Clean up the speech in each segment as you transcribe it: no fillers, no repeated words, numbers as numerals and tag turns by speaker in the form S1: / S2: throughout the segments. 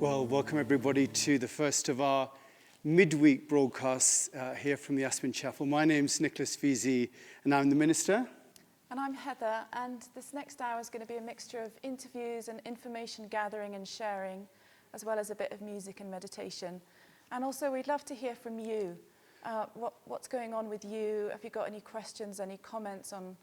S1: Well, welcome everybody to the first of our midweek broadcasts here from the Aspen Chapel. My name's Nicholas Veazey and I'm the Minister.
S2: And I'm Heather, and this next hour is going to be a mixture of interviews and information gathering and sharing, as well as a bit of music and meditation. And also we'd love to hear from you. What's going on with you? Have you got any questions, any comments on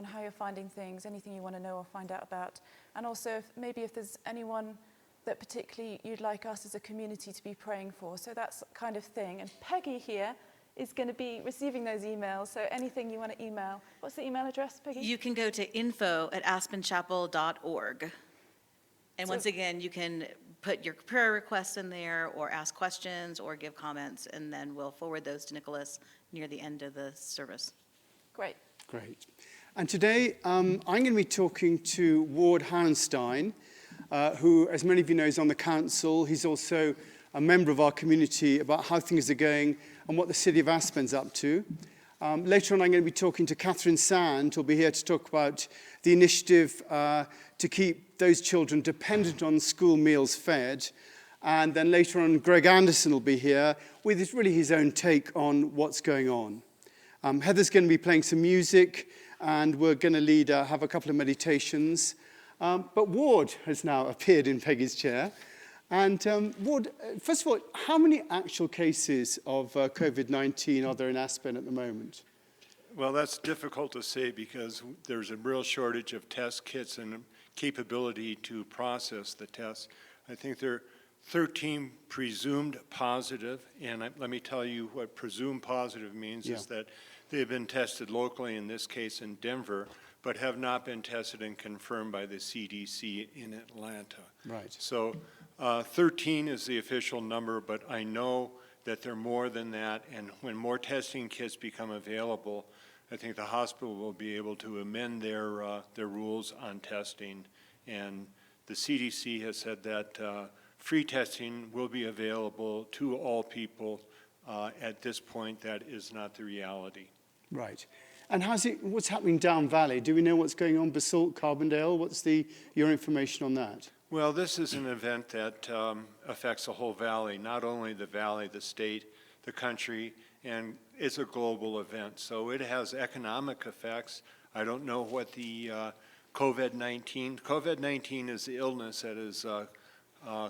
S2: how you're finding things, anything you want to know or find out about? And also maybe if there's anyone that particularly you'd like us as a community to be praying for. So that's kind of thing. And Peggy here is going to be receiving those emails. So anything you want to email. What's the email address, Peggy?
S3: You can go to info@aspenchapel.org. And once again, you can put your prayer requests in there or ask questions or give comments, and then we'll forward those to Nicholas near the end of the service.
S2: Great.
S1: Great. And today I'm going to be talking to Ward Howenstein, who, as many of you know, is on the council. He's also a member of our community about how things are going and what the city of Aspen's up to. Later on, I'm going to be talking to Catherine Sand, who'll be here to talk about the initiative to keep those children dependent on school meals fed. And then later on, Greg Anderson will be here with his own take on what's going on. Heather's going to be playing some music, and we're going to have a couple of meditations. But Ward has now appeared in Peggy's chair. And Ward, first of all, how many actual cases of COVID-19 are there in Aspen at the moment?
S4: Well, that's difficult to say because there's a real shortage of test kits and capability to process the tests. I think there are 13 presumed positive, and let me tell you what presumed positive means is that they've been tested locally, in this case in Denver, but have not been tested and confirmed by the CDC in Atlanta.
S1: Right.
S4: So 13 is the official number, but I know that there are more than that, and when more testing kits become available, I think the hospital will be able to amend their rules on testing, and the CDC has said that free testing will be available to all people. At this point, that is not the reality.
S1: Right. And what's happening down valley? Do we know what's going on? Basalt, Carbondale? What's your information on that?
S4: Well, this is an event that affects the whole valley, not only the valley, the state, the country, and it's a global event. So it has economic effects. I don't know what the COVID-19 is the illness that is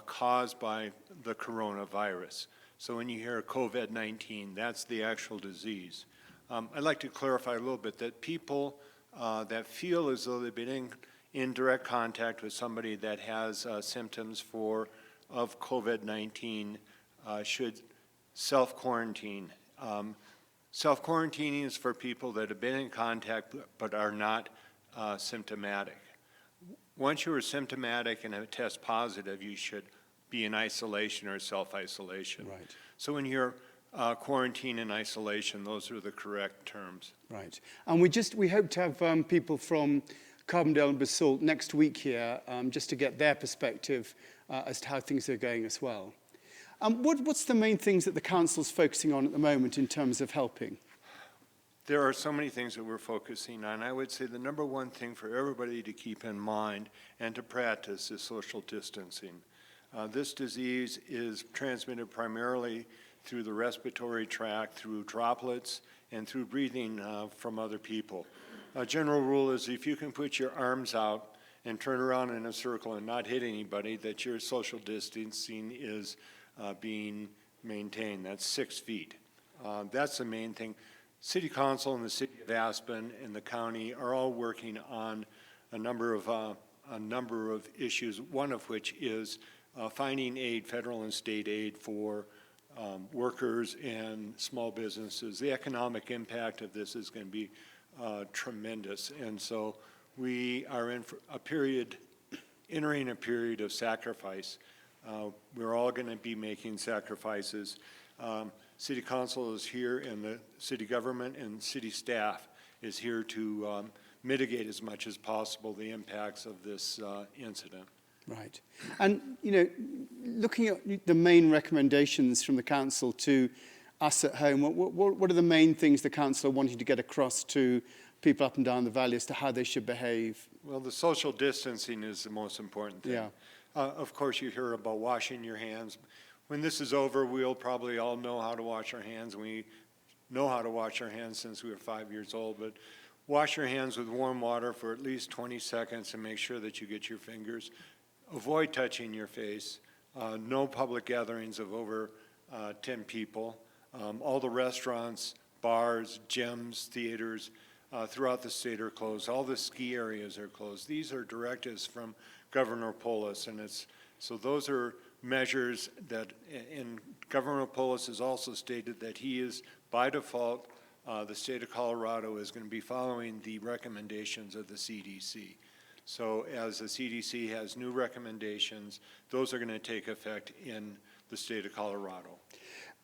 S4: caused by the coronavirus. So when you hear COVID-19, that's the actual disease. I'd like to clarify a little bit that people that feel as though they've been in direct contact with somebody that has symptoms of COVID-19 should self-quarantine. Self-quarantining is for people that have been in contact but are not symptomatic. Once you are symptomatic and have test positive, you should be in isolation or self-isolation.
S1: Right.
S4: So when you're quarantine and isolation, those are the correct terms.
S1: Right. And we hope to have people from Carbondale and Basalt next week here just to get their perspective as to how things are going as well. What's the main things that the council's focusing on at the moment in terms of helping?
S4: There are so many things that we're focusing on. I would say the number one thing for everybody to keep in mind and to practice is social distancing. This disease is transmitted primarily through the respiratory tract, through droplets, and through breathing from other people. A general rule is if you can put your arms out and turn around in a circle and not hit anybody, that your social distancing is being maintained. That's 6 feet. That's the main thing. City Council and the City of Aspen and the county are all working on a number of issues, one of which is finding aid, federal and state aid for workers and small businesses. The economic impact of this is going to be tremendous, and so we are entering a period of sacrifice. We're all going to be making sacrifices. City Council is here, and the city government and city staff is here to mitigate as much as possible the impacts of this incident.
S1: Right. And, looking at the main recommendations from the council to us at home, what are the main things the council are wanting to get across to people up and down the valley as to how they should behave?
S4: Well, the social distancing is the most important thing.
S1: Yeah.
S4: Of course, you hear about washing your hands. When this is over, we'll probably all know how to wash our hands. We know how to wash our hands since we were 5 years old, but wash your hands with warm water for at least 20 seconds and make sure that you get your fingers. Avoid touching your face. No public gatherings of over 10 people. All the restaurants, bars, gyms, theaters throughout the state are closed. All the ski areas are closed. These are directives from Governor Polis, and so those are measures that, and Governor Polis has also stated that he is, by default, the state of Colorado is going to be following the recommendations of the CDC. So as the CDC has new recommendations, those are going to take effect in the state of Colorado.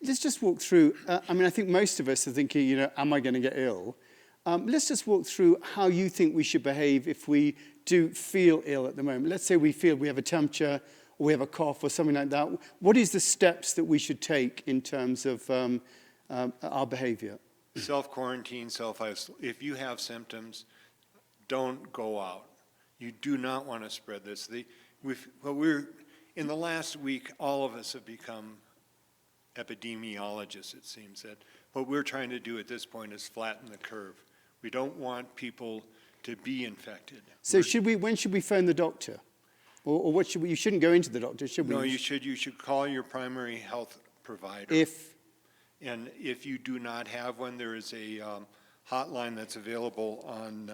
S1: Let's just walk through, I mean, I think most of us are thinking, you know, am I going to get ill? Let's just walk through how you think we should behave if we do feel ill at the moment. Let's say we feel we have a temperature or we have a cough or something like that. What is the steps that we should take in terms of our behavior?
S4: Self-quarantine, self-isolate. If you have symptoms, don't go out. You do not want to spread this. In the last week, all of us have become epidemiologists, it seems that what we're trying to do at this point is flatten the curve. We don't want people to be infected.
S1: So when should we phone the doctor? Or what should we, you shouldn't go into the doctor, should we?
S4: No, you should call your primary health provider. And if you do not have one, there is a hotline that's available on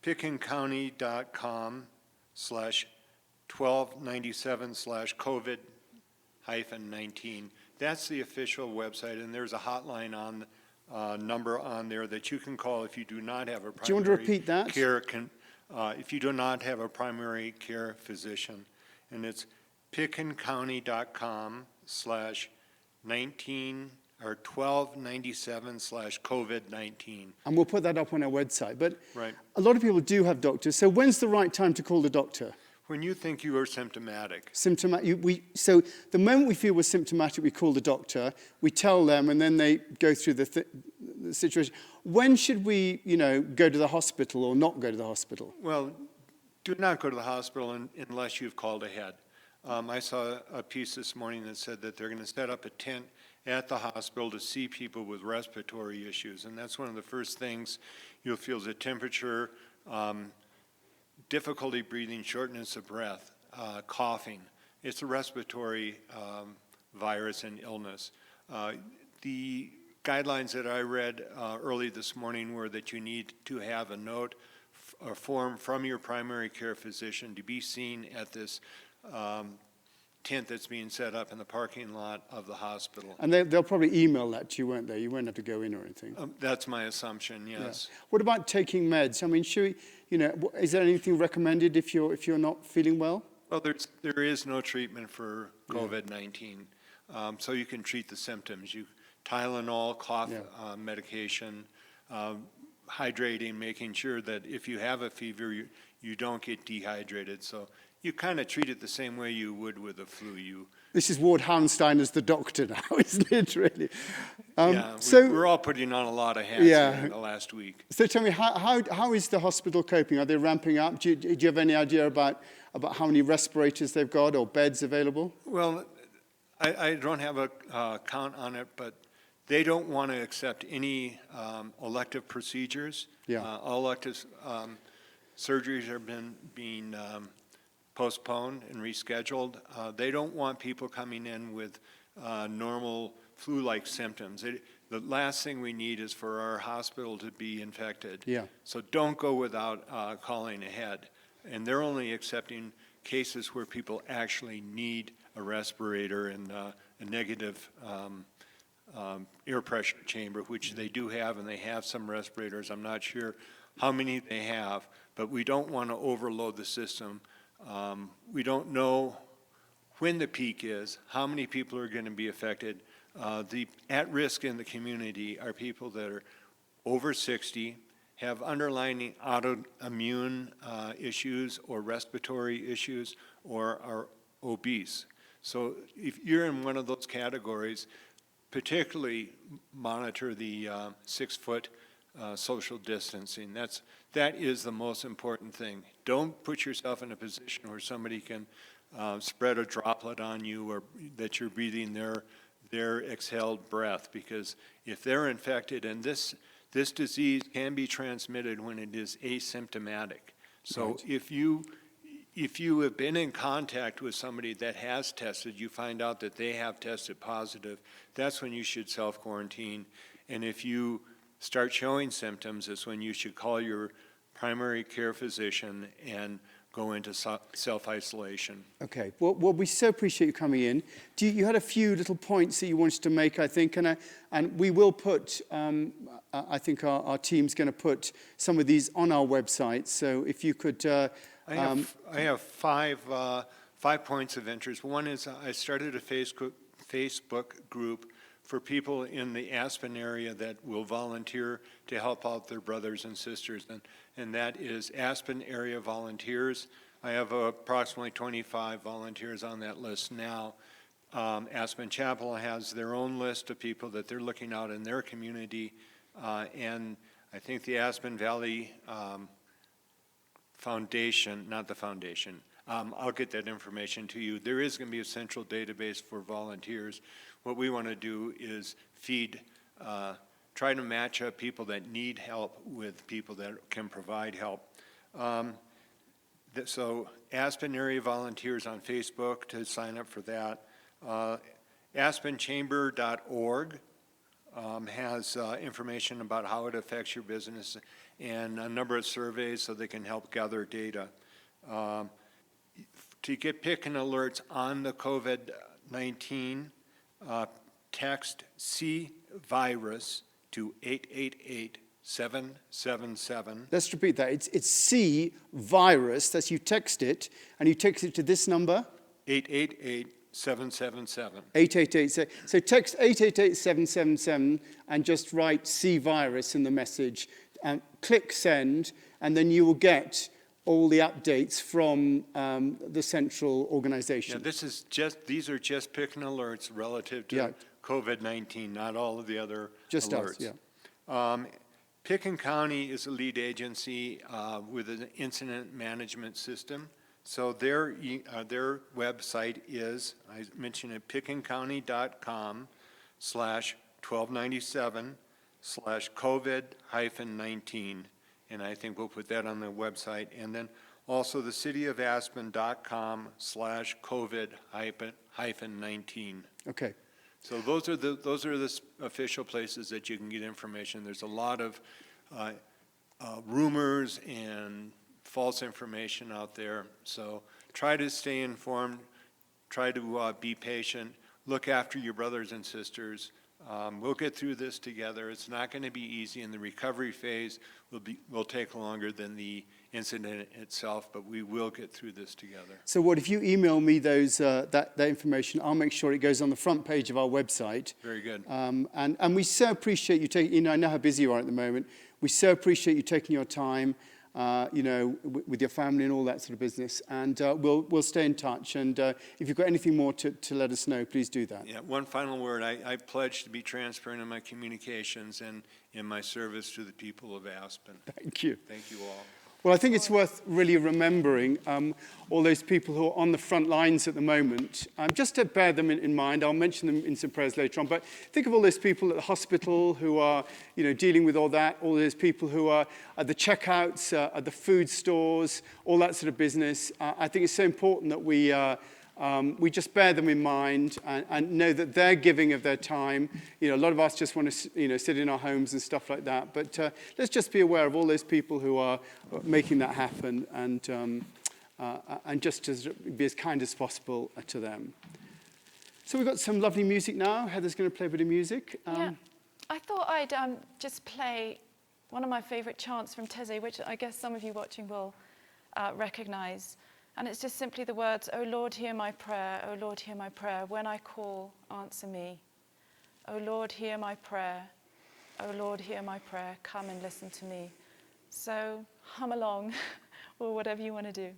S4: pickenscounty.com/1297/COVID-19. That's the official website, and there's a hotline on number on there that you can call if you do not have a primary care.
S1: Do you want to repeat that?
S4: If you do not have a primary care physician, and it's pickenscounty.com/19 or 1297/COVID-19.
S1: And we'll put that up on our website. But
S4: Right.
S1: a lot of people do have doctors. So when's the right time to call the doctor?
S4: When you think you are symptomatic.
S1: So the moment we feel we're symptomatic, we call the doctor, we tell them, and then they go through the situation. When should we, go to the hospital or not go to the hospital?
S4: Well, do not go to the hospital unless you've called ahead. I saw a piece this morning that said that they're going to set up a tent at the hospital to see people with respiratory issues, and that's one of the first things you'll feel is a temperature, difficulty breathing, shortness of breath, coughing. It's a respiratory virus and illness. The guidelines that I read early this morning were that you need to have a note or form from your primary care physician to be seen at this tent that's being set up in the parking lot of the hospital.
S1: And they'll probably email that to you, won't they? You won't have to go in or anything.
S4: That's my assumption, yes.
S1: Yeah. What about taking meds? I mean, should we, is there anything recommended if you're not feeling well?
S4: Well, there is no treatment for COVID-19, so you can treat the symptoms. Tylenol, cough medication, hydrating, making sure that if you have a fever, you don't get dehydrated. So you kind of treat it the same way you would with the flu.
S1: This is Ward Hallenstein as the doctor now, isn't it, really?
S4: We're all putting on a lot of hats in the last week.
S1: So tell me, how is the hospital coping? Are they ramping up? Do you have any idea about how many respirators they've got or beds available?
S4: Well, I don't have a count on it, but they don't want to accept any elective procedures. All elective surgeries have been being postponed and rescheduled. They don't want people coming in with normal flu-like symptoms. The last thing we need is for our hospital to be infected. So don't go without calling ahead. And they're only accepting cases where people actually need a respirator and a negative air pressure chamber, which they do have, and they have some respirators. I'm not sure how many they have, but we don't want to overload the system. We don't know when the peak is, how many people are going to be affected. The at-risk in the community are people that are over 60, have underlying autoimmune issues or respiratory issues, or are obese. So if you're in one of those categories, particularly monitor the 6-foot social distancing. That is the most important thing. Don't put yourself in a position where somebody can spread a droplet on you or that you're breathing their exhaled breath. Because if they're infected, and this disease can be transmitted when it is asymptomatic. So
S1: Right.
S4: if you have been in contact with somebody that has tested, you find out that they have tested positive, that's when you should self-quarantine. And if you start showing symptoms, is when you should call your primary care physician and go into self-isolation.
S1: Okay. Well, we so appreciate you coming in. You had a few little points that you wanted to make, I think, and we will put, I think our team's going to put some of these on our website. So if you could...
S4: I have five points of interest. One is I started a Facebook group for people in the Aspen area that will volunteer to help out their brothers and sisters, and that is Aspen Area Volunteers. I have approximately 25 volunteers on that list now. Aspen Chapel has their own list of people that they're looking out in their community, and I think the Aspen Valley Foundation, not the foundation, I'll get that information to you. There is going to be a central database for volunteers. What we want to do is try to match up people that need help with people that can provide help. So Aspen Area Volunteers on Facebook to sign up for that. AspenChamber.org has information about how it affects your business and a number of surveys so they can help gather data. To get picking alerts on the COVID-19, text C-virus to 888-777.
S1: Let's repeat that. It's C virus. That's you text it, and you text it to this number?
S4: 888-777.
S1: 888. So text 888-777 and just write C virus in the message, and click send, and then you will get all the updates from the central organization.
S4: Yeah, these are just picking alerts relative to COVID-19, not all of the other
S1: just
S4: alerts.
S1: Us, yeah.
S4: Picken County is a lead agency with an incident management system. So their website is, I mentioned it, pickencountydotcom/1297/COVID-19. And I think we'll put that on the website. And then also the cityofaspen.com/COVID-19.
S1: Okay.
S4: So those are the official places that you can get information. There's a lot of rumors and false information out there. So try to stay informed. Try to be patient. Look after your brothers and sisters. We'll get through this together. It's not going to be easy, and the recovery phase will take longer than the incident itself, but we will get through this together.
S1: So if you email me that information, I'll make sure it goes on the front page of our website.
S4: Very good.
S1: And we so appreciate you taking, I know how busy you are at the moment. We so appreciate you taking your time, with your family and all that sort of business. And we'll stay in touch. And if you've got anything more to let us know, please do that.
S4: Yeah, one final word. I pledge to be transparent in my communications and in my service to the people of Aspen.
S1: Thank you.
S4: Thank you all.
S1: Well, I think it's worth really remembering all those people who are on the front lines at the moment. Just to bear them in mind, I'll mention them in some prayers later on, but think of all those people at the hospital who are dealing with all that, all those people who are at the checkouts, at the food stores, all that sort of business. I think it's so important that we just bear them in mind and know that they're giving of their time. A lot of us just want to, sit in our homes and stuff like that. But let's just be aware of all those people who are making that happen and just to be as kind as possible to them. So we've got some lovely music now. Heather's going to play a bit of music.
S2: Yeah, I thought I'd just play one of my favorite chants from Teze, which I guess some of you watching will recognize. And it's just simply the words, "O Lord, hear my prayer, O Lord, hear my prayer. When I call, answer me. O Lord, hear my prayer, O Lord, hear my prayer. Come and listen to me." So hum along, or whatever you want to do.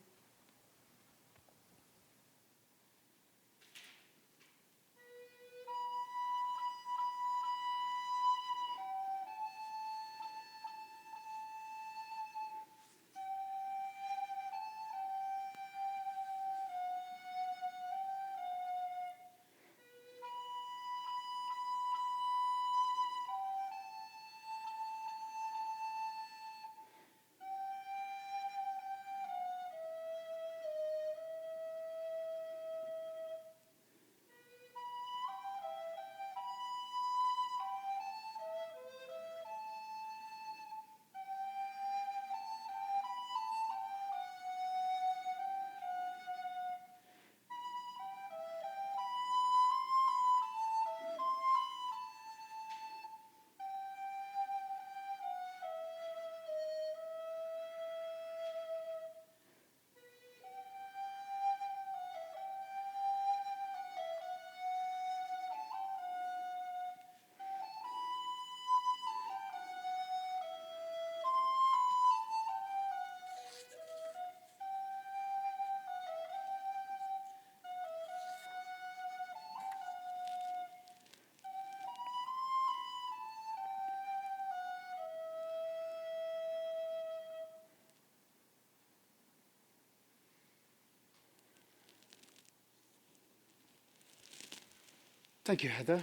S1: Thank you, Heather.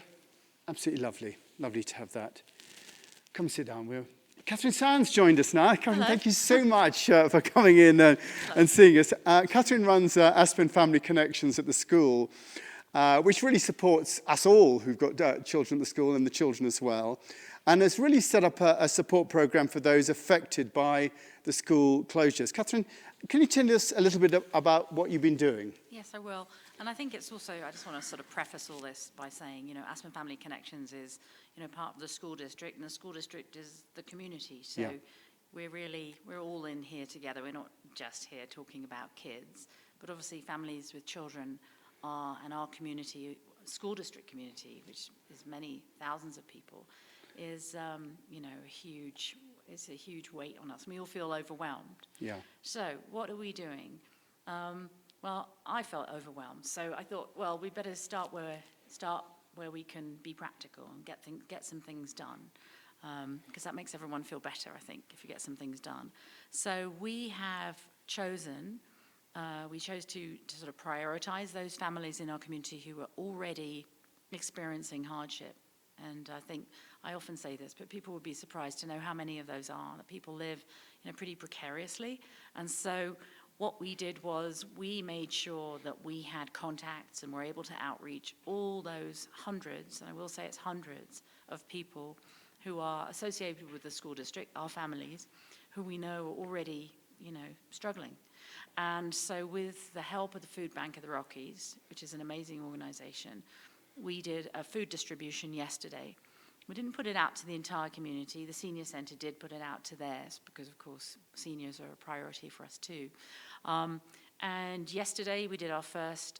S1: Absolutely lovely. Lovely to have that. Come sit down. Catherine Sands joined us now. Catherine, thank you so much for coming in and seeing us. Catherine runs Aspen Family Connections at the school, which really supports us all who've got children at the school and the children as well, and has really set up a support program for those affected by the school closures. Catherine, can you tell us a little bit about what you've been doing?
S5: Yes, I will. And I think it's also, I just want to sort of preface all this by saying, Aspen Family Connections is, part of the school district, and the school district is the community. So we're all in here together. We're not just here talking about kids, but obviously families with children are, and our community, school district community, which is many thousands of people, is, it's a huge weight on us. We all feel overwhelmed.
S1: Yeah.
S5: So what are we doing? Well, I felt overwhelmed, so I thought, well, we better start where we can be practical and get some things done, because that makes everyone feel better, I think, if you get some things done. So we have chosen, we chose to sort of prioritize those families in our community who are already experiencing hardship. And I think, I often say this, but people would be surprised to know how many of those are, that people live, pretty precariously. And so what we did was we made sure that we had contacts and were able to outreach all those hundreds, and I will say it's hundreds, of people who are associated with the school district, our families, who we know are already, struggling. And so with the help of the Food Bank of the Rockies, which is an amazing organization, we did a food distribution yesterday. We didn't put it out to the entire community. The senior center did put it out to theirs because, of course, seniors are a priority for us too. And yesterday we did our first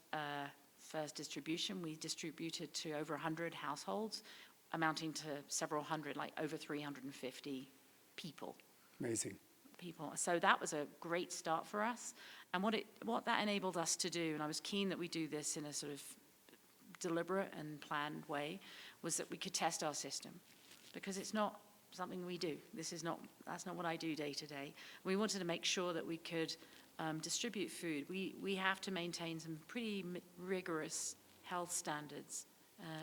S5: distribution. We distributed to over 100 households, amounting to several hundred, like over 350 people.
S1: Amazing.
S5: So that was a great start for us. And what that enabled us to do, and I was keen that we do this in a sort of deliberate and planned way, was that we could test our system, because it's not something we do. That's not what I do day to day. We wanted to make sure that we could distribute food. We have to maintain some pretty rigorous health standards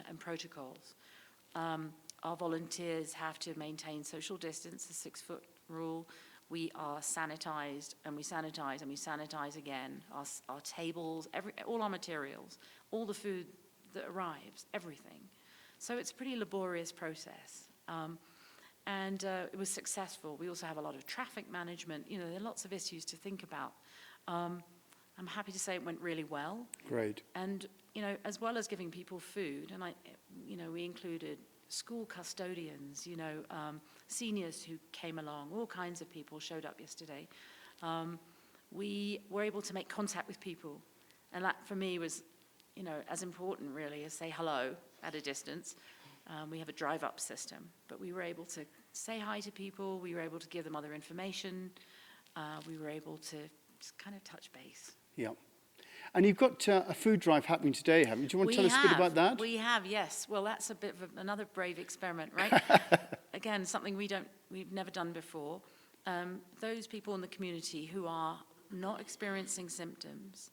S5: and protocols. Our volunteers have to maintain social distance, the 6-foot rule. We are sanitized, and we sanitize, and we sanitize again. Our tables, all our materials, all the food that arrives, everything. So it's a pretty laborious process. And it was successful. We also have a lot of traffic management. There are lots of issues to think about. I'm happy to say it went really well.
S1: Great.
S5: And, as well as giving people food, and we included school custodians, seniors who came along, all kinds of people showed up yesterday. We were able to make contact with people. And that, for me, was as important, really, as say hello at a distance. We have a drive-up system, but we were able to say hi to people. We were able to give them other information. We were able to just kind of touch base.
S1: Yeah. And you've got a food drive happening today, haven't you? Do you want to tell us a bit about that?
S5: We have, yes. Well, that's a bit of another brave experiment, right? Again, something we've never done before. Those people in the community who are not experiencing symptoms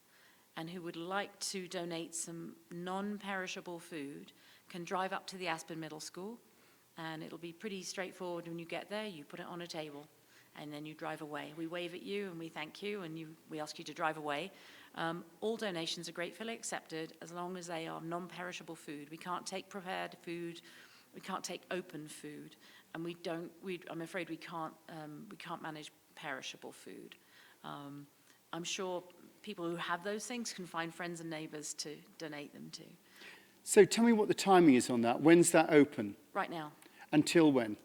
S5: and who would like to donate some non-perishable food can drive up to the Aspen Middle School, and it'll be pretty straightforward. When you get there, you put it on a table, and then you drive away. We wave at you, and we thank you, and we ask you to drive away. All donations are gratefully accepted as long as they are non-perishable food. We can't take prepared food. We can't take open food, and I'm afraid we can't manage perishable food. I'm sure people who have those things can find friends and neighbors to donate them to.
S1: So tell me what the timing is on that. When's that open?
S5: Right now.
S1: Until when?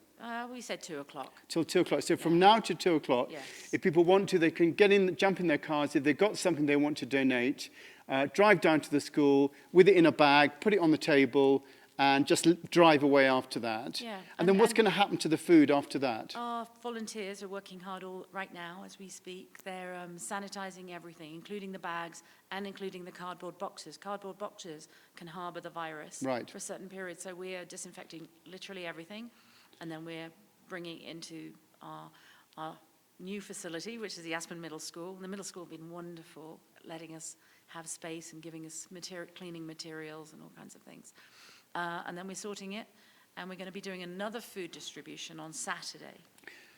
S5: We said 2 o'clock.
S1: Till 2 o'clock. So from now to 2 o'clock,
S5: Yes.
S1: if people want to, they can jump in their cars. If they've got something they want to donate, drive down to the school with it in a bag, put it on the table, and just drive away after that.
S5: Yeah.
S1: And then what's going to happen to the food after that?
S5: Our volunteers are working hard right now as we speak. They're sanitizing everything, including the bags and including the cardboard boxes. Cardboard boxes can harbor the virus for a certain period. So we are disinfecting literally everything. And then we're bringing it into our new facility, which is the Aspen Middle School. And the middle school has been wonderful letting us have space and giving us cleaning materials and all kinds of things. And then we're sorting it, and we're going to be doing another food distribution on Saturday.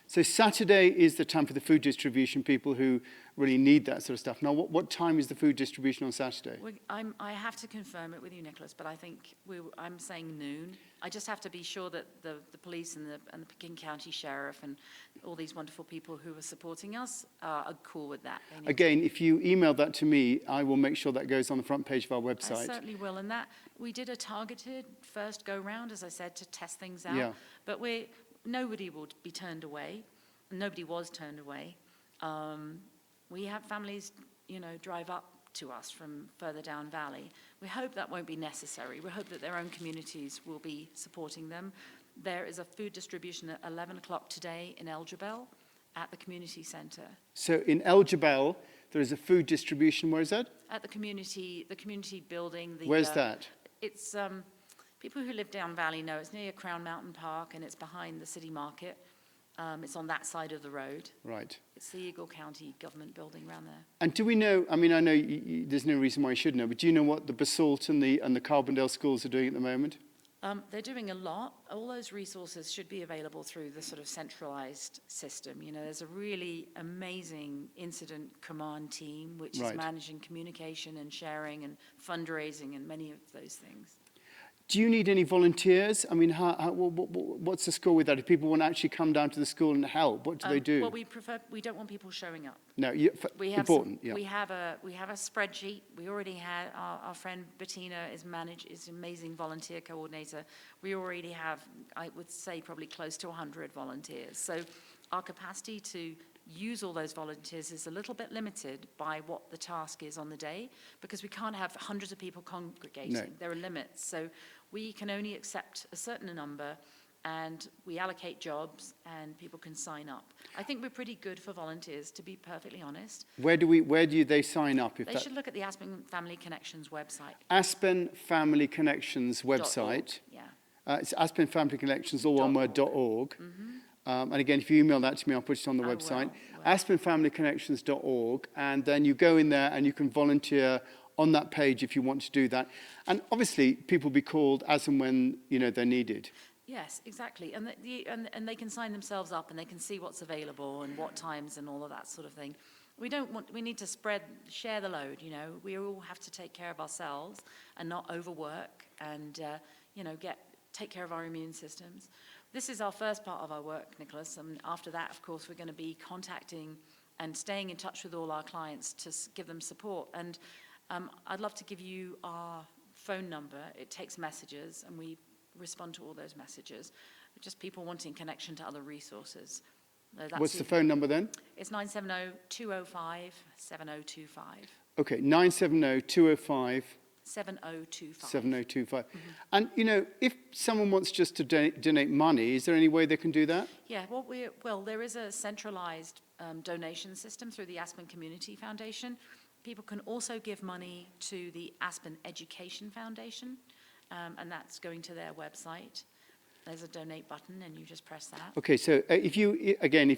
S1: So Saturday is the time for the food distribution, people who really need that sort of stuff. Now, what time is the food distribution on Saturday?
S5: I have to confirm it with you, Nicholas, but I think I'm saying noon. I just have to be sure that the police and the King County Sheriff and all these wonderful people who are supporting us are cool with that.
S1: Again, if you email that to me, I will make sure that goes on the front page of our website.
S5: I certainly will. And that we did a targeted first go-round, as I said, to test things out.
S1: Yeah.
S5: But nobody will be turned away. Nobody was turned away. We have families, drive up to us from further down valley. We hope that won't be necessary. We hope that their own communities will be supporting them. There is a food distribution at 11 o'clock today in El Jebel at the community centre.
S1: So in El Jebel, there is a food distribution. Where is that?
S5: At the community building.
S1: Where's that?
S5: It's, people who live down valley know it's near Crown Mountain Park and it's behind the city market. It's on that side of the road.
S1: Right.
S5: It's the Eagle County government building around there.
S1: And do we know, I mean, I know there's no reason why you should know, but do you know what the Basalt and the Carbondale schools are doing at the moment?
S5: They're doing a lot. All those resources should be available through the sort of centralized system. There's a really amazing incident command team, which is managing communication and sharing and fundraising and many of those things.
S1: Do you need any volunteers? I mean, what's the score with that? If people want to actually come down to the school and help, what do they do?
S5: Well, we don't want people showing up.
S1: No, important. Yeah.
S5: We have a spreadsheet. We already had our friend Bettina is an amazing volunteer coordinator. We already have, I would say, probably close to 100 volunteers. So our capacity to use all those volunteers is a little bit limited by what the task is on the day, because we can't have hundreds of people congregating.
S1: No.
S5: There are limits. So we can only accept a certain number, and we allocate jobs, and people can sign up. I think we're pretty good for volunteers, to be perfectly honest.
S1: Where do they sign up?
S5: They should look at the Aspen Family Connections website.
S1: Aspen Family Connections website.
S5: Yeah.
S1: It's Aspen Family Connections, all one word, .org.
S5: Mm-hmm.
S1: And again, if you email that to me, I'll put it on the website. AspenFamilyConnections.org, and then you go in there and you can volunteer on that page if you want to do that. And obviously, people will be called as and when they're needed.
S5: Yes, exactly. And they can sign themselves up and they can see what's available and what times and all of that sort of thing. We need to share the load, We all have to take care of ourselves and not overwork and, take care of our immune systems. This is our first part of our work, Nicholas, and after that, of course, we're going to be contacting and staying in touch with all our clients to give them support. And I'd love to give you our phone number. It takes messages, and we respond to all those messages. Just people wanting connection to other resources.
S1: What's the phone number then?
S5: It's 970-205-7025.
S1: Okay, 970-205.
S5: 7025.
S1: 7025. Mm-hmm. And, if someone wants just to donate money, is there any way they can do that?
S5: Yeah, there is a centralized donation system through the Aspen Community Foundation. People can also give money to the Aspen Education Foundation, and that's going to their website. There's a donate button, and you just press that.
S1: Okay, so if you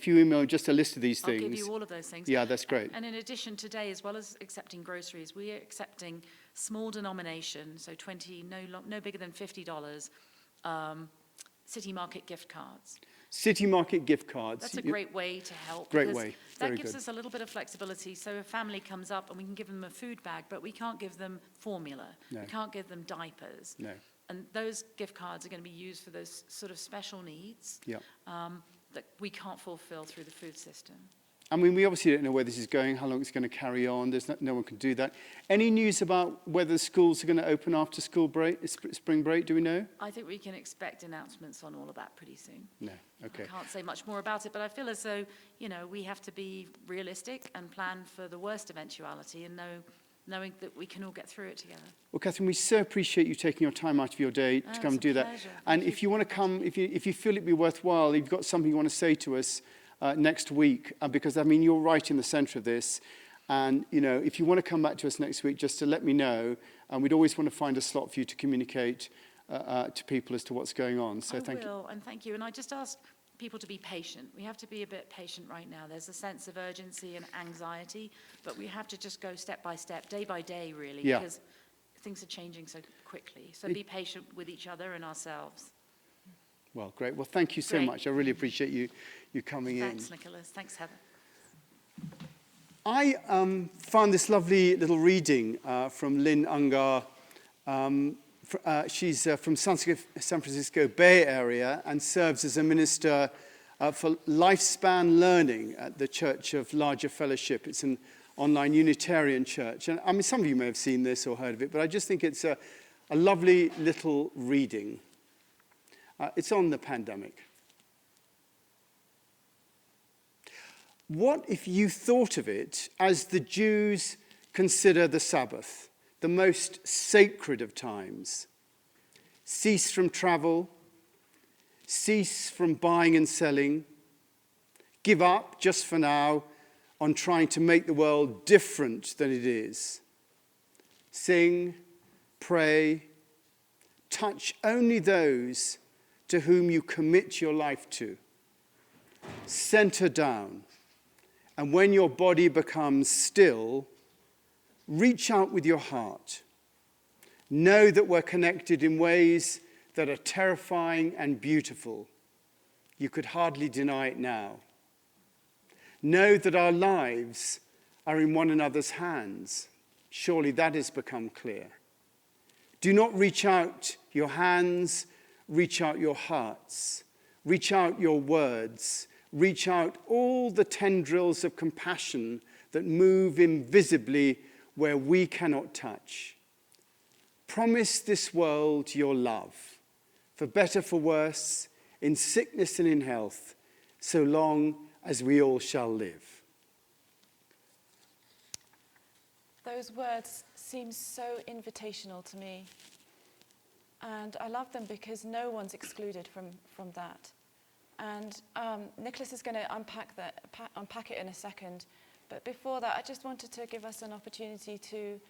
S1: email just a list of these things.
S5: I'll give you all of those things.
S1: Yeah, that's great.
S5: And in addition, today, as well as accepting groceries, we are accepting small denomination, so no bigger than $50, City Market gift cards.
S1: City Market gift cards.
S5: That's a great way to help.
S1: Great way.
S5: That gives us a little bit of flexibility. So a family comes up and we can give them a food bag, but we can't give them formula.
S1: No.
S5: We can't give them diapers.
S1: No.
S5: And those gift cards are going to be used for those sort of special needs that we can't fulfill through the food system.
S1: I mean, we obviously don't know where this is going, how long it's going to carry on. There's no one can do that. Any news about whether schools are going to open after school break, spring break? Do we know?
S5: I think we can expect announcements on all of that pretty soon.
S1: No. Okay.
S5: I can't say much more about it, but I feel as though, we have to be realistic and plan for the worst eventuality and knowing that we can all get through it together.
S1: Well, Catherine, we so appreciate you taking your time out of your day to come and do that.
S5: Pleasure.
S1: And if you want to come, if you feel it'd be worthwhile, if you've got something you want to say to us next week, because, you're right in the centre of this. And, if you want to come back to us next week, just to let me know. And we'd always want to find a slot for you to communicate to people as to what's going on. So thank you.
S5: And thank you. And I just ask people to be patient. We have to be a bit patient right now. There's a sense of urgency and anxiety, but we have to just go step by step, day by day, really,
S1: Yeah.
S5: because things are changing so quickly. So be patient with each other and ourselves.
S1: Well, great. Well, thank you so
S5: Great.
S1: much. I really appreciate you coming
S5: Thanks,
S1: in.
S5: Nicholas. Thanks, Heather.
S1: I found this lovely little reading from Lynn Ungar. She's from San Francisco Bay Area and serves as a minister for lifespan learning at the Church of Larger Fellowship. It's an online Unitarian church. And I mean, some of you may have seen this or heard of it, but I just think it's a lovely little reading. It's on the pandemic. What if you thought of it as the Jews consider the Sabbath, the most sacred of times? Cease from travel, cease from buying and selling, give up just for now on trying to make the world different than it is. Sing, pray, touch only those to whom you commit your life to. Center down. And when your body becomes still, reach out with your heart. Know that we're connected in ways that are terrifying and beautiful. You could hardly deny it now. Know that our lives are in one another's hands. Surely that has become clear. Do not reach out your hands, reach out your hearts. Reach out your words. Reach out all the tendrils of compassion that move invisibly where we cannot touch. Promise this world your love, for better, for worse, in sickness and in health, so long as we all shall live.
S2: Those words seem so invitational to me. And I love them because no one's excluded from that. And Nicholas is going to unpack it in a second. But before that, I just wanted to give us an opportunity to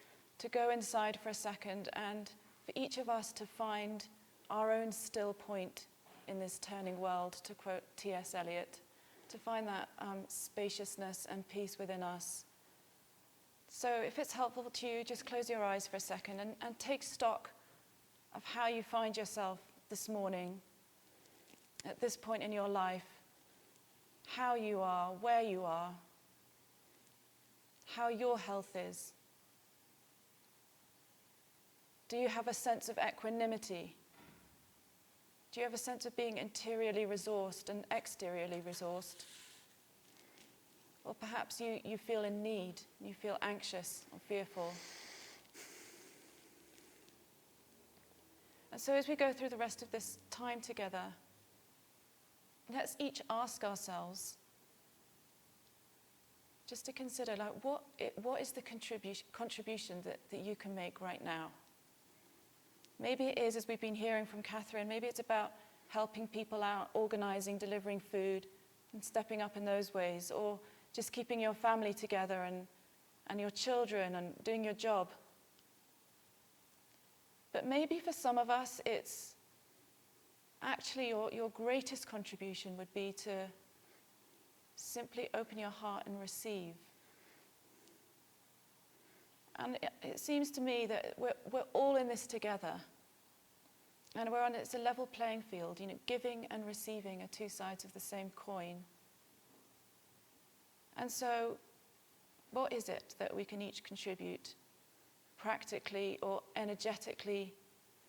S2: go inside for a second and for each of us to find our own still point in this turning world, to quote T.S. Eliot, to find that spaciousness and peace within us. So if it's helpful to you, just close your eyes for a second and take stock of how you find yourself this morning, at this point in your life, how you are, where you are, how your health is. Do you have a sense of equanimity? Do you have a sense of being interiorly resourced and exteriorly resourced? Or perhaps you feel in need, you feel anxious or fearful. And so as we go through the rest of this time together, let's each ask ourselves, just to consider, like, what is the contribution that you can make right now? Maybe it is, as we've been hearing from Catherine, maybe it's about helping people out, organizing, delivering food, and stepping up in those ways, or just keeping your family together and your children and doing your job. But maybe for some of us, it's actually your greatest contribution would be to simply open your heart and receive. And it seems to me that we're all in this together. And it's a level playing field. You know, giving and receiving are two sides of the same coin. And so, what is it that we can each contribute practically or energetically,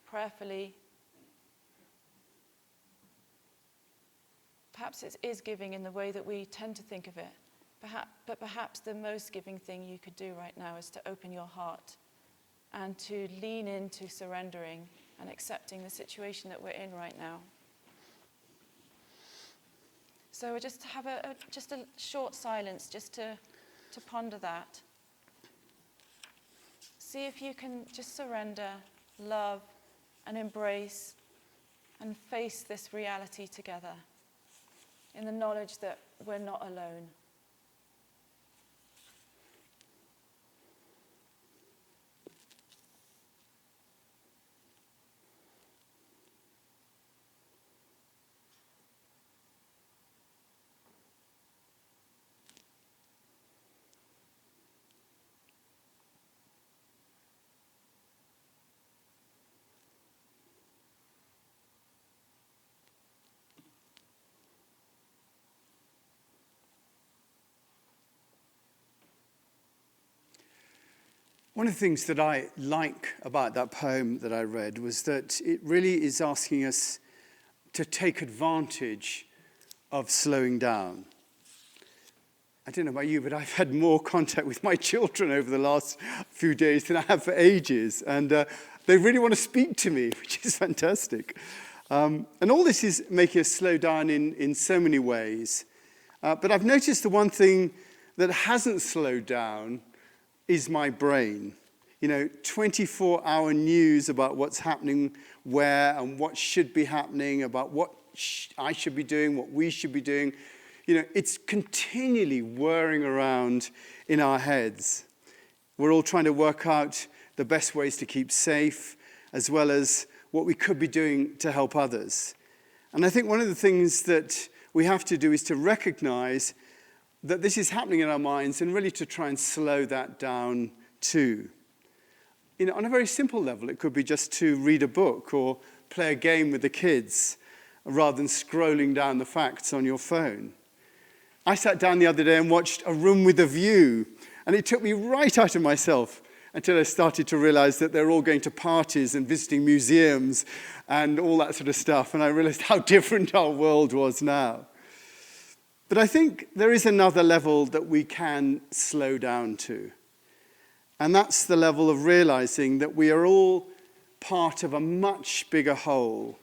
S2: prayerfully? Perhaps it is giving in the way that we tend to think of it. But perhaps the most giving thing you could do right now is to open your heart and to lean into surrendering and accepting the situation that we're in right now. So we'll just have a short silence just to ponder that. See if you can just surrender, love, and embrace and face this reality together in the knowledge that we're not alone.
S1: One of the things that I like about that poem that I read was that it really is asking us to take advantage of slowing down. I don't know about you, but I've had more contact with my children over the last few days than I have for ages. And they really want to speak to me, which is fantastic. And all this is making us slow down in so many ways. But I've noticed the one thing that hasn't slowed down is my brain. 24-hour news about what's happening where and what should be happening, about what I should be doing, what we should be doing. It's continually whirring around in our heads. We're all trying to work out the best ways to keep safe, as well as what we could be doing to help others. And I think one of the things that we have to do is to recognize that this is happening in our minds and really to try and slow that down too. On a very simple level, it could be just to read a book or play a game with the kids rather than scrolling down the facts on your phone. I sat down the other day and watched A Room with a View, and it took me right out of myself until I started to realize that they're all going to parties and visiting museums and all that sort of stuff, and I realized how different our world was now. But I think there is another level that we can slow down to. And that's the level of realizing that we are all part of a much bigger whole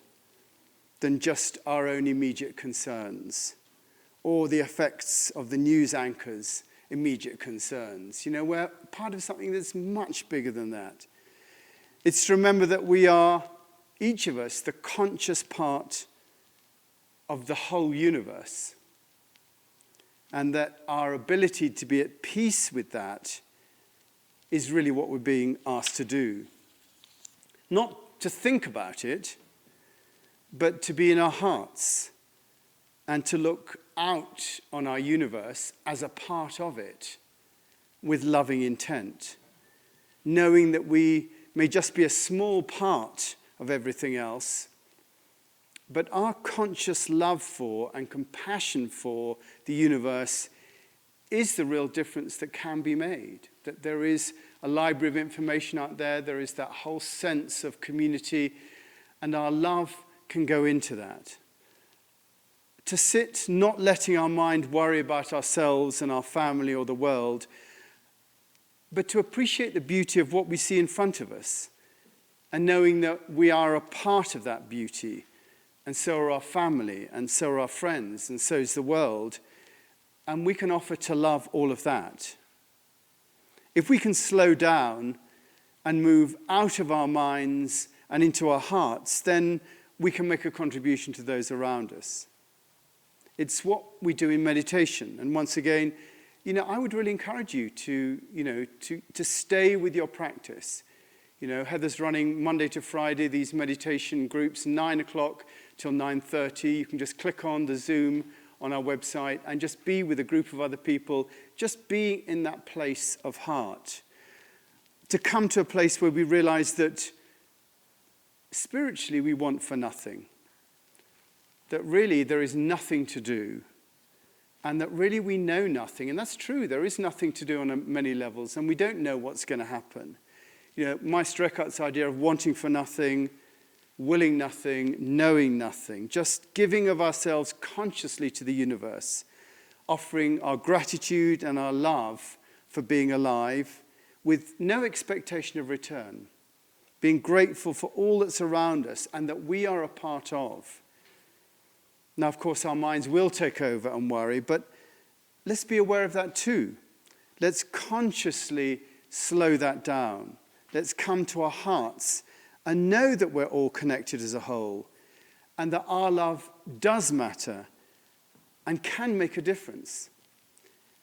S1: than just our own immediate concerns or the effects of the news anchors' immediate concerns. We're part of something that's much bigger than that. It's to remember that we are, each of us, the conscious part of the whole universe. And that our ability to be at peace with that is really what we're being asked to do. Not to think about it, but to be in our hearts and to look out on our universe as a part of it with loving intent, knowing that we may just be a small part of everything else, but our conscious love for and compassion for the universe is the real difference that can be made. That there is a library of information out there, there is that whole sense of community, and our love can go into that. To sit not letting our mind worry about ourselves and our family or the world, but to appreciate the beauty of what we see in front of us, and knowing that we are a part of that beauty. And so are our family, and so are our friends, and so is the world. And we can offer to love all of that. If we can slow down and move out of our minds and into our hearts, then we can make a contribution to those around us. It's what we do in meditation. And once again, I would really encourage you to stay with your practice. Heather's running Monday to Friday, these meditation groups, 9 o'clock till 9:30. You can just click on the Zoom on our website and just be with a group of other people, just be in that place of heart. To come to a place where we realize that spiritually we want for nothing. That really there is nothing to do. And that really we know nothing. And that's true, there is nothing to do on many levels, and we don't know what's going to happen. Meister Eckhart's idea of wanting for nothing, willing nothing, knowing nothing, just giving of ourselves consciously to the universe, offering our gratitude and our love for being alive with no expectation of return, being grateful for all that's around us and that we are a part of. Now, of course, our minds will take over and worry, but let's be aware of that too. Let's consciously slow that down. Let's come to our hearts and know that we're all connected as a whole and that our love does matter and can make a difference.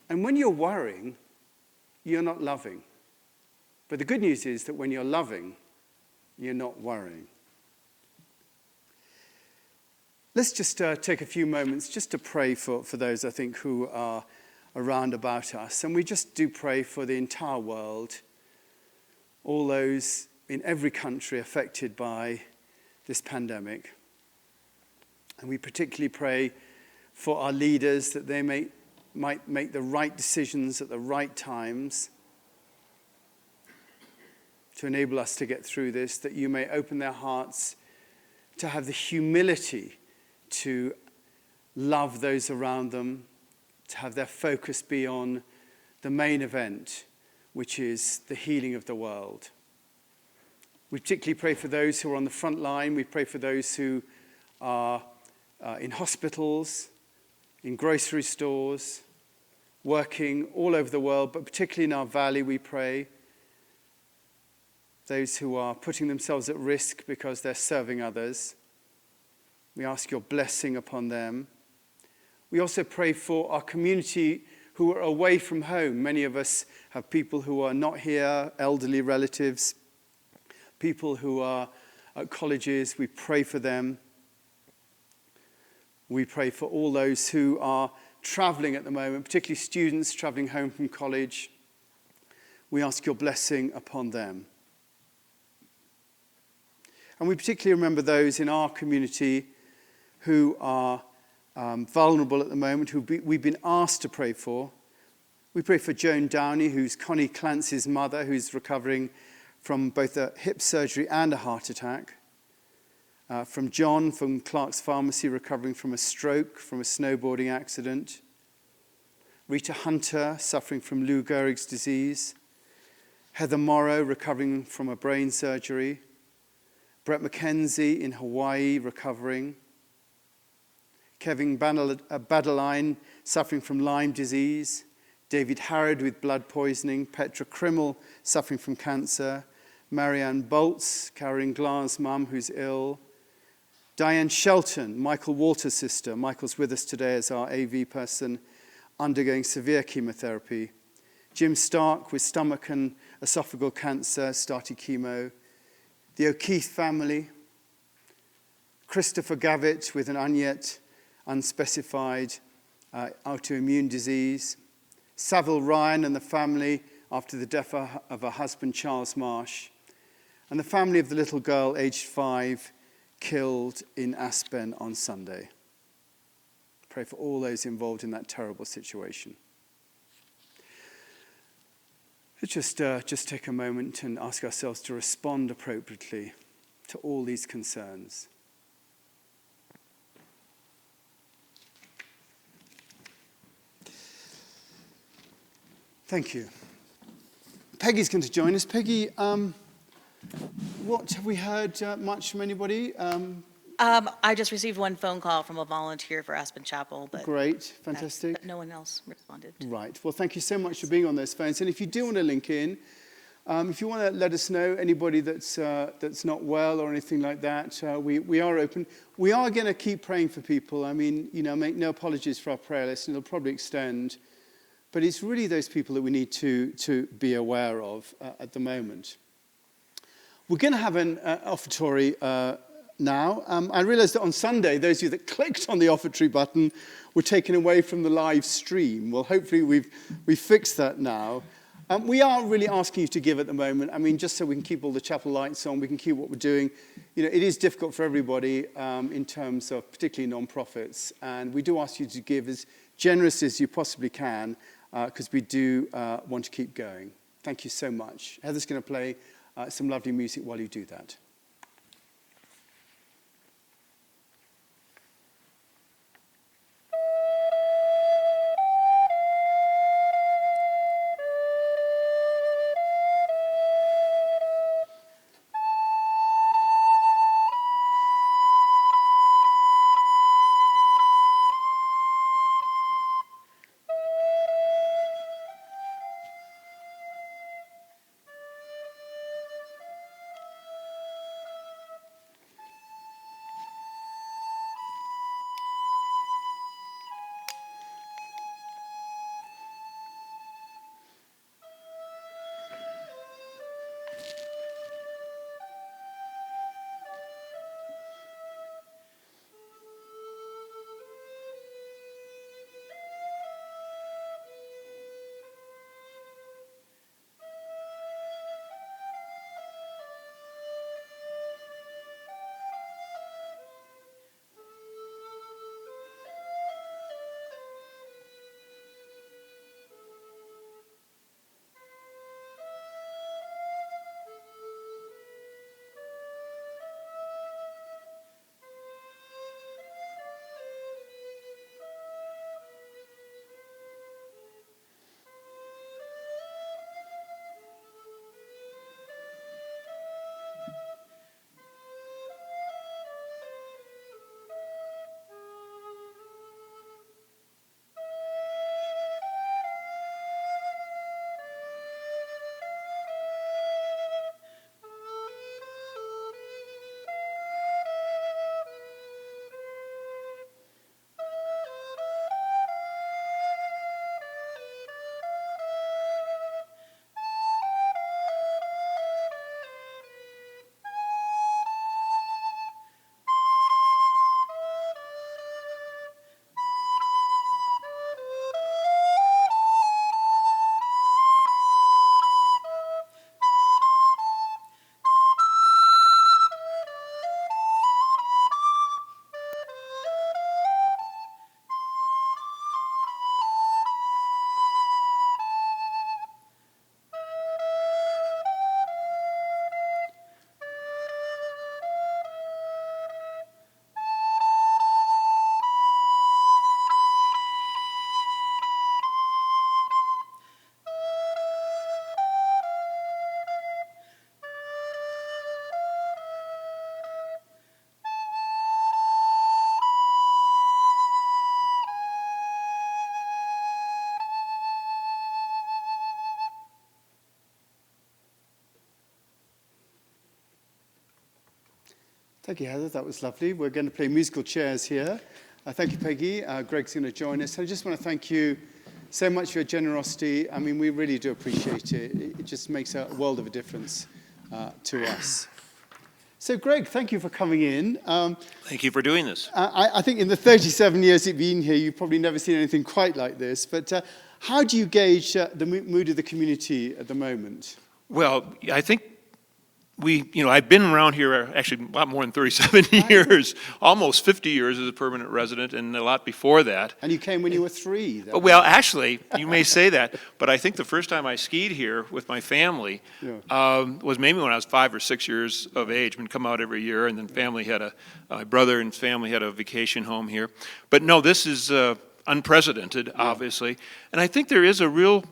S1: And when you're worrying, you're not loving. But the good news is that when you're loving, you're not worrying. Let's just take a few moments just to pray for those, I think, who are around about us. And we just do pray for the entire world, all those in every country affected by this pandemic. And we particularly pray for our leaders that they might make the right decisions at the right times. to enable us to get through this, that you may open their hearts to have the humility to love those around them, to have their focus be on the main event, which is the healing of the world. We particularly pray for those who are on the front line. We pray for those who are in hospitals, in grocery stores, working all over the world, but particularly in our valley, we pray. Those who are putting themselves at risk because they're serving others. We ask your blessing upon them. We also pray for our community who are away from home. Many of us have people who are not here, elderly relatives, people who are at colleges. We pray for them. We pray for all those who are traveling at the moment, particularly students traveling home from college. We ask your blessing upon them. And we particularly remember those in our community who are vulnerable at the moment, who we've been asked to pray for. We pray for Joan Downey, who's Connie Clancy's mother, who's recovering from both a hip surgery and a heart attack. From John from Clark's Pharmacy, recovering from a stroke, from a snowboarding accident. Rita Hunter, suffering from Lou Gehrig's disease. Heather Morrow, recovering from a brain surgery. Brett McKenzie in Hawaii, recovering. Kevin Badeline, suffering from Lyme disease. David Harrod with blood poisoning. Petra Krimmel, suffering from cancer. Marianne Boltz, carrying Gla's mum, who's ill. Diane Shelton, Michael Walter's sister. Michael's with us today as our AV person, undergoing severe chemotherapy. Jim Stark with stomach and esophageal cancer, started chemo. The O'Keefe family. Christopher Gavitt with an unspecified autoimmune disease. Saville Ryan and the family after the death of her husband, Charles Marsh. And the family of the little girl, aged 5, killed in Aspen on Sunday. Pray for all those involved in that terrible situation. Let's just take a moment and ask ourselves to respond appropriately to all these concerns. Thank you. Peggy's going to join us. Peggy, what have we heard much from anybody?
S3: I just received one phone call from a volunteer for Aspen Chapel, but
S1: Great, fantastic.
S3: no one else responded.
S1: Right. Well, thank you so much for being on those phones. And if you do want to link in, if you want to let us know anybody that's not well or anything like that, we are open. We are going to keep praying for people. I mean, make no apologies for our prayer list, and it'll probably extend. But it's really those people that we need to be aware of at the moment. We're going to have an offertory now. I realized that on Sunday, those of you that clicked on the offertory button were taken away from the live stream. Well, hopefully we've fixed that now. We are really asking you to give at the moment. I mean, just so we can keep all the chapel lights on, we can keep what we're doing. It is difficult for everybody in terms of particularly non-profits. And we do ask you to give as generous as you possibly can, because we do want to keep going. Thank you so much. Heather's going to play some lovely music while you do that. Thank you, Heather. That was lovely. We're going to play musical chairs here. Thank you, Peggy. Greg's going to join us. I just want to thank you so much for your generosity. I mean, we really do appreciate it. It just makes a world of a difference to us. So, Greg, thank you for coming in.
S6: Thank you for doing this.
S1: I think in the 37 years you've been here, you've probably never seen anything quite like this. But how do you gauge the mood of the community at the moment?
S6: Well, I think I've been around here actually a lot more than 37 years, almost 50 years as a permanent resident, and a lot before that.
S1: And you came when you were 3.
S6: Well, actually, you may say that, but I think the first time I skied here with my family was maybe when I was 5 or 6 years of age. We'd come out every year, and then my brother and his family had a vacation home here. But no, this is unprecedented, obviously. And I think there is a real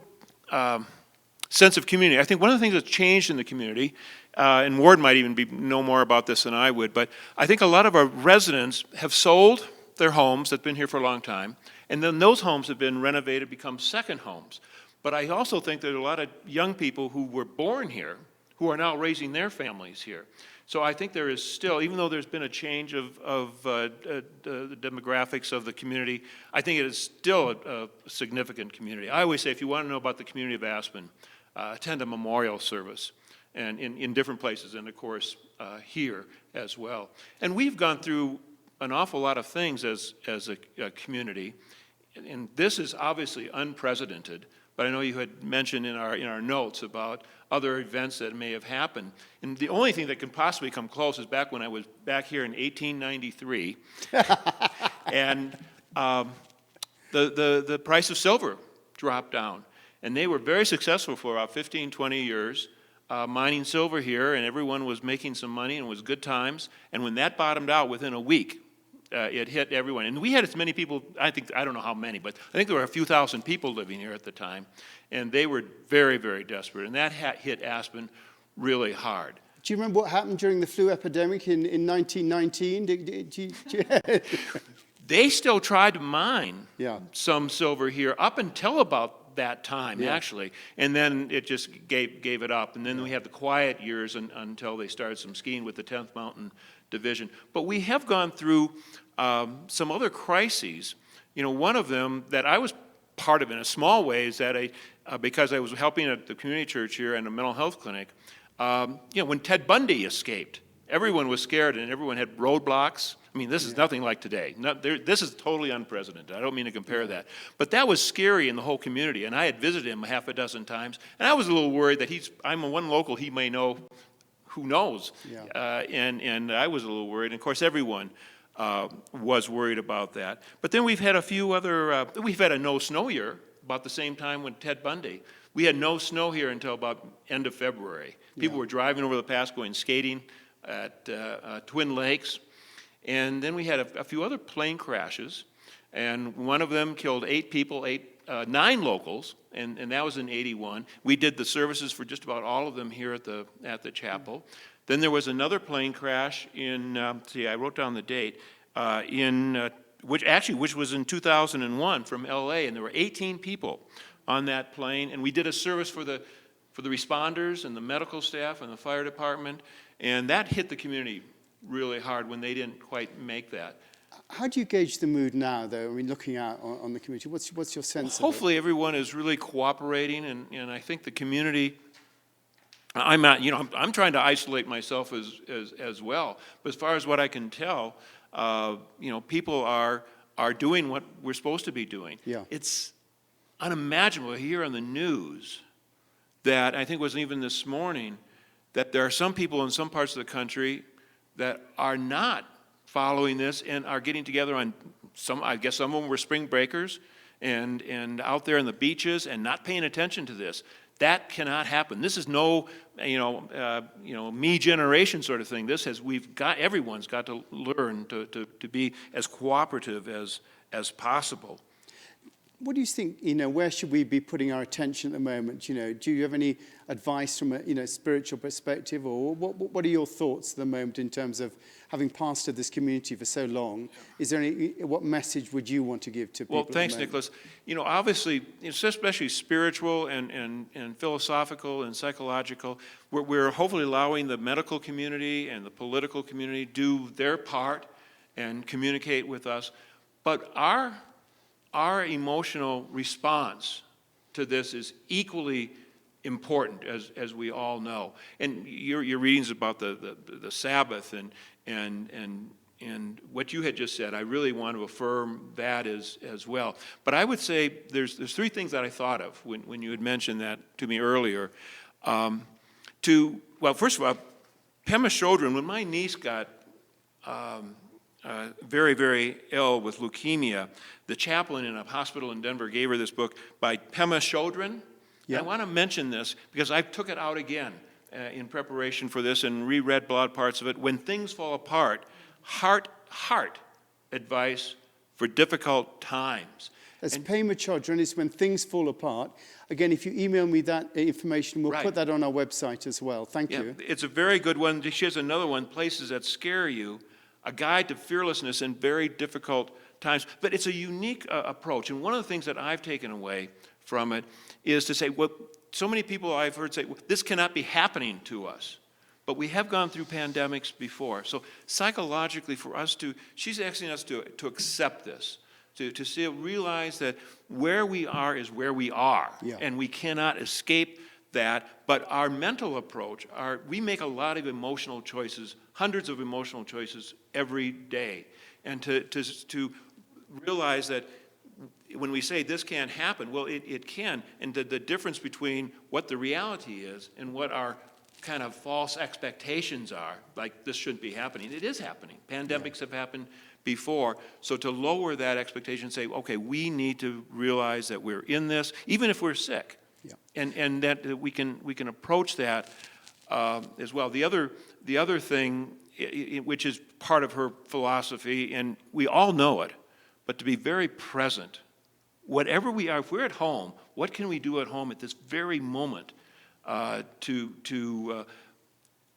S6: sense of community. I think one of the things that's changed in the community, and Ward might even know more about this than I would, but I think a lot of our residents have sold their homes that have been here for a long time, and then those homes have been renovated, become second homes. But I also think there are a lot of young people who were born here who are now raising their families here. So I think there is still, even though there's been a change of the demographics of the community, I think it is still a significant community. I always say if you want to know about the community of Aspen, attend a memorial service. And in different places, and of course here as well. And we've gone through an awful lot of things as a community, and this is obviously unprecedented. But I know you had mentioned in our notes about other events that may have happened, and the only thing that can possibly come close is back when I was back here in 1893, and the price of silver dropped down, and they were very successful for about 15, 20 years. Mining silver here, and everyone was making some money, and it was good times. And when that bottomed out within a week, it hit everyone. And we had as many people, I don't know how many, but I think there were a few thousand people living here at the time. And they were very, very desperate. And that hit Aspen really hard.
S1: Do you remember what happened during the flu epidemic in 1919?
S6: They still tried to mine some silver here up until about that time, actually, and then it just gave it up. And then we had the quiet years until they started some skiing with the 10th Mountain Division. But we have gone through some other crises. One of them that I was part of in a small way is that because I was helping at the community church here and a mental health clinic, when Ted Bundy escaped, everyone was scared and everyone had roadblocks. I mean, this is nothing like today. This is totally unprecedented. I don't mean to compare that. But that was scary in the whole community, and I had visited him half a dozen times, and I was a little worried that I'm one local he may know, who knows. And I was a little worried, and of course everyone was worried about that. But then we've had a few other, we've had a no snow year about the same time when Ted Bundy. We had no snow here until about end of February. People were driving over the pass going skating at Twin Lakes. And then we had a few other plane crashes, and one of them killed 8 people, 9 locals, and that was in '81. We did the services for just about all of them here at the chapel. Then there was another plane crash in, I wrote down the date, which was in 2001 from LA, and there were 18 people on that plane, and we did a service for the responders and the medical staff and the fire department, and that hit the community really hard when they didn't quite make that.
S1: How do you gauge the mood now, though? I mean, looking out on the community, what's your sense of it?
S6: Hopefully everyone is really cooperating, and I think the community, I'm trying to isolate myself as well, but as far as what I can tell, people are doing what we're supposed to be doing. It's unimaginable here on the news that, I think it was even this morning, that there are some people in some parts of the country that are not following this and are getting together on I guess some of them were spring breakers and out there on the beaches and not paying attention to this. That cannot happen. This is no, me generation sort of thing. Everyone's got to learn to be as cooperative as possible.
S1: what do you think, where should we be putting our attention at the moment? Do you have any advice from a, spiritual perspective, or what are your thoughts at the moment in terms of having pastored this community for so long? Is there what message would you want to give to people?
S6: Well, thanks, Nicholas. Obviously, especially spiritual and philosophical and psychological, we're hopefully allowing the medical community and the political community do their part and communicate with us. But our emotional response to this is equally important, as we all know. And your readings about the Sabbath and what you had just said, I really want to affirm that as well. But I would say there's three things that I thought of when you had mentioned that to me earlier. First of all, Pema Chodron, when my niece got very, very ill with leukemia, the chaplain in a hospital in Denver gave her this book by Pema Chodron. Yeah. I want to mention this because I took it out again in preparation for this and reread broad parts of it. When Things Fall Apart, heart advice for difficult times.
S1: As Pema Chodron is When Things Fall Apart. Again, if you email me that information, we'll put that on our website as well. Thank you.
S6: It's a very good one. She has another one, Places That Scare You, a guide to fearlessness in very difficult times. But it's a unique approach. And one of the things that I've taken away from it is to say, well, so many people I've heard say, well, this cannot be happening to us. But we have gone through pandemics before. So psychologically for us she's asking us to accept this, to realize that where we are is where we are. Yeah. And we cannot escape that. But our mental approach, we make a lot of emotional choices, hundreds of emotional choices every day. And to realize that when we say this can't happen, well, it can. And the difference between what the reality is and what our kind of false expectations are, like this shouldn't be happening, it is happening. Pandemics have happened before. So to lower that expectation, say, okay, we need to realize that we're in this, even if we're sick. Yeah. And that we can approach that as well. The other thing, which is part of her philosophy, and we all know it, but to be very present. Whatever we are, if we're at home, what can we do at home at this very moment I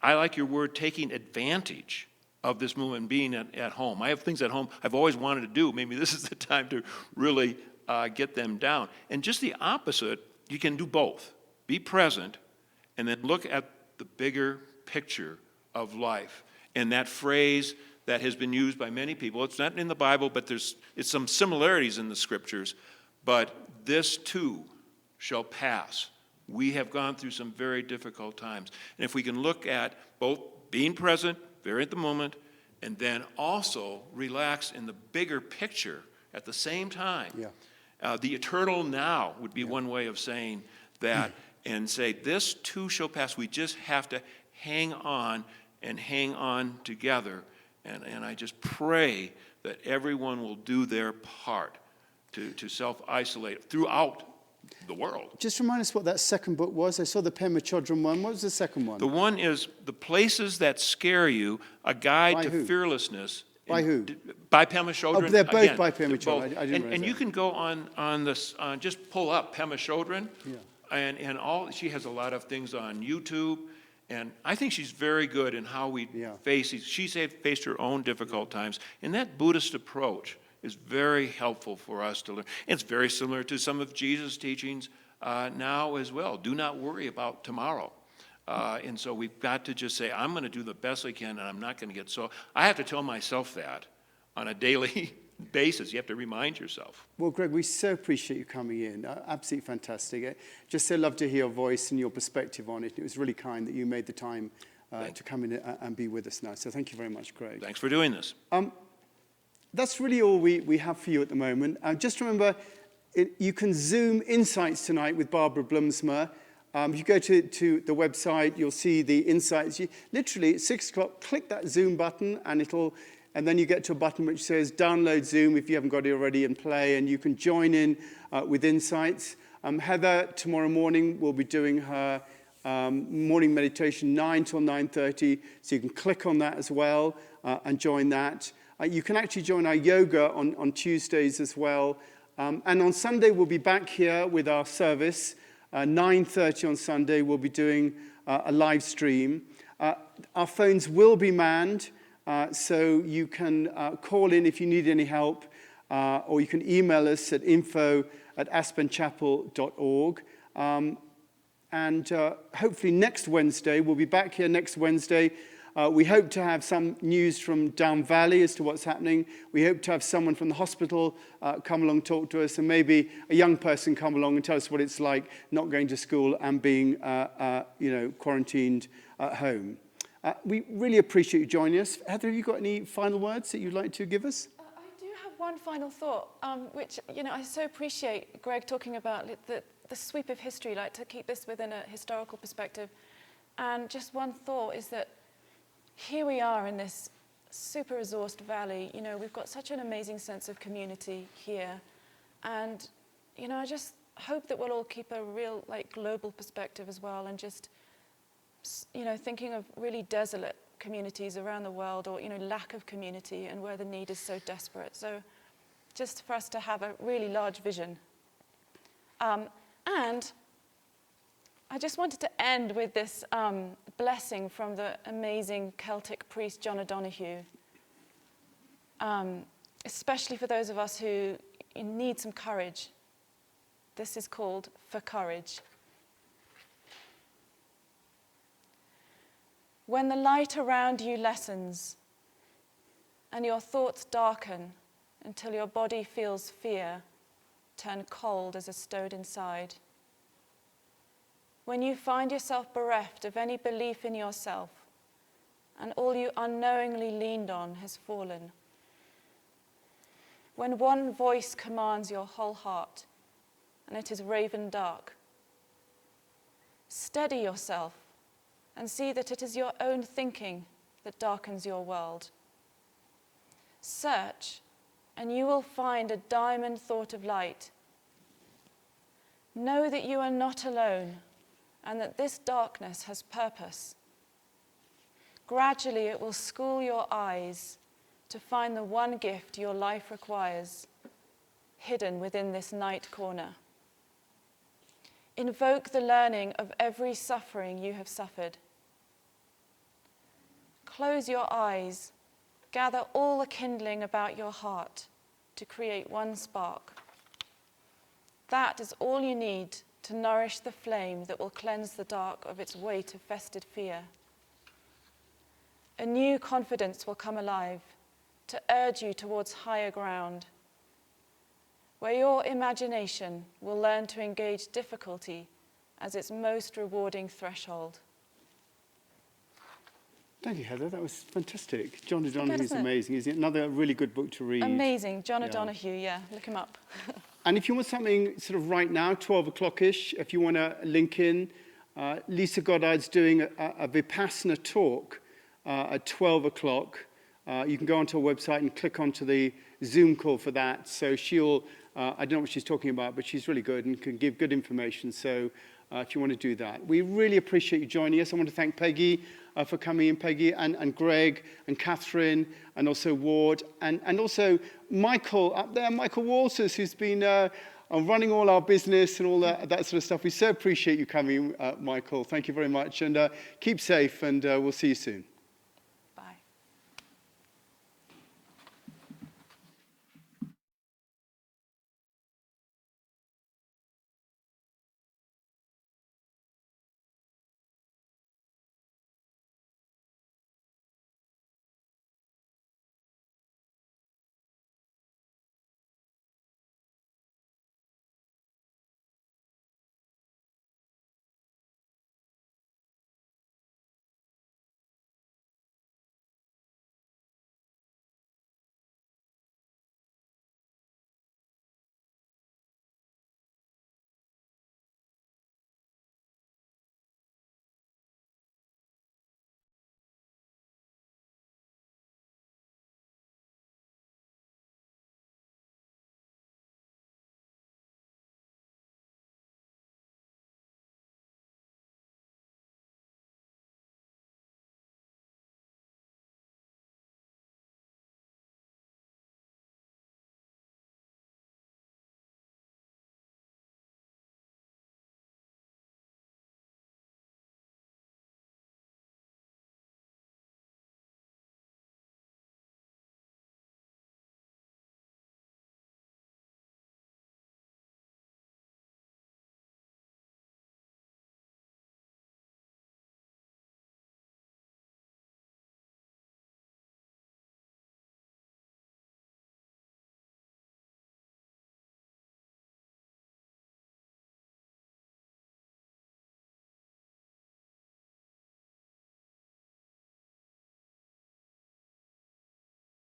S6: like your word, taking advantage of this moment, being at home. I have things at home I've always wanted to do. Maybe this is the time to really get them down. And just the opposite, you can do both. Be present and then look at the bigger picture of life. And that phrase that has been used by many people, it's not in the Bible, but it's some similarities in the scriptures, but this too shall pass. We have gone through some very difficult times. And if we can look at both being present, very at the moment, and then also relax in the bigger picture at the same time. Yeah. The eternal now would be one way of saying that, and say, this too shall pass. We just have to hang on and hang on together. And I just pray that everyone will do their part to self-isolate throughout the world.
S1: Just remind us what that second book was. I saw the Pema Chodron one. What was the second one?
S6: The one is The Places That Scare You, a Guide to Fearlessness.
S1: By who?
S6: By Pema Chodron.
S1: Oh, they're both by Pema Chodron. I didn't realize
S6: and you can go on this, just pull up Pema Chodron. Yeah. And she has a lot of things on YouTube. And I think she's very good in how we face these. She's faced her own difficult times. And that Buddhist approach is very helpful for us to learn. It's very similar to some of Jesus' teachings now as well. Do not worry about tomorrow. And so we've got to just say, I'm going to do the best I can, and I'm not going to get so. I have to tell myself that on a daily basis. You have to remind yourself.
S1: Well, Greg, we so appreciate you coming in. Absolutely fantastic. Just so love to hear your voice and your perspective on it. It was really kind that you made the time to come in and be with us now. So thank you very much, Greg.
S6: Thanks for doing this.
S1: That's really all we have for you at the moment. Just remember, you can Zoom Insights tonight with Barbara Blumsma. If you go to the website, you'll see the Insights. Literally, at 6 o'clock, click that Zoom button, and then you get to a button which says Download Zoom if you haven't got it already, and play, and you can join in with Insights. Heather, tomorrow morning, will be doing her morning meditation, 9 till 9:30, so you can click on that as well and join that. You can actually join our yoga on Tuesdays as well. And on Sunday, we'll be back here with our service. 9:30 on Sunday, we'll be doing a live stream. Our phones will be manned, so you can call in if you need any help, or you can email us at info@aspenchapel.org. And hopefully next Wednesday, we'll be back here next Wednesday. We hope to have some news from Down Valley as to what's happening. We hope to have someone from the hospital come along and talk to us, and maybe a young person come along and tell us what it's like not going to school and being quarantined at home. We really appreciate you joining us. Heather, have you got any final words that you'd like to give us?
S2: I do have one final thought, which, I so appreciate Greg talking about the sweep of history, like to keep this within a historical perspective. And just one thought is that here we are in this super resourced valley. We've got such an amazing sense of community here. And, I just hope that we'll all keep a real, global perspective as well, and just, thinking of really desolate communities around the world, or, lack of community, and where the need is so desperate. So just for us to have a really large vision. And I just wanted to end with this blessing from the amazing Celtic priest John O'Donoghue, especially for those of us who need some courage. This is called For Courage. When the light around you lessens and your thoughts darken until your body feels fear turn cold as a stone inside, when you find yourself bereft of any belief in yourself and all you unknowingly leaned on has fallen, when one voice commands your whole heart and it is raven dark, steady yourself and see that it is your own thinking that darkens your world. Search, and you will find a diamond thought of light. Know that you are not alone, and that this darkness has purpose. Gradually, it will school your eyes to find the one gift your life requires, hidden within this night corner. Invoke the learning of every suffering you have suffered. Close your eyes, gather all the kindling about your heart to create one spark. That is all you need to nourish the flame that will cleanse the dark of its weight of festered fear. A new confidence will come alive to urge you towards higher ground, where your imagination will learn to engage difficulty as its most rewarding threshold.
S1: Thank you, Heather. That was fantastic. John O'Donoghue is amazing. Is another really good book to read.
S2: Amazing. John O'Donoghue, yeah. Look him up.
S1: And if you want something sort of right now, 12 o'clock-ish, if you want to link in, Lisa Goddard's doing a Vipassana talk at 12 o'clock. You can go onto her website and click onto the Zoom call for that. So she'll, I don't know what she's talking about, but she's really good and can give good information. So if you want to do that. We really appreciate you joining us. I want to thank Peggy for coming in, Peggy, and Greg, and Catherine, and also Ward, and also Michael up there, Michael Walters, who's been running all our business and all that sort of stuff. We so appreciate you coming, Michael. Thank you very much, and keep safe, and we'll see you soon.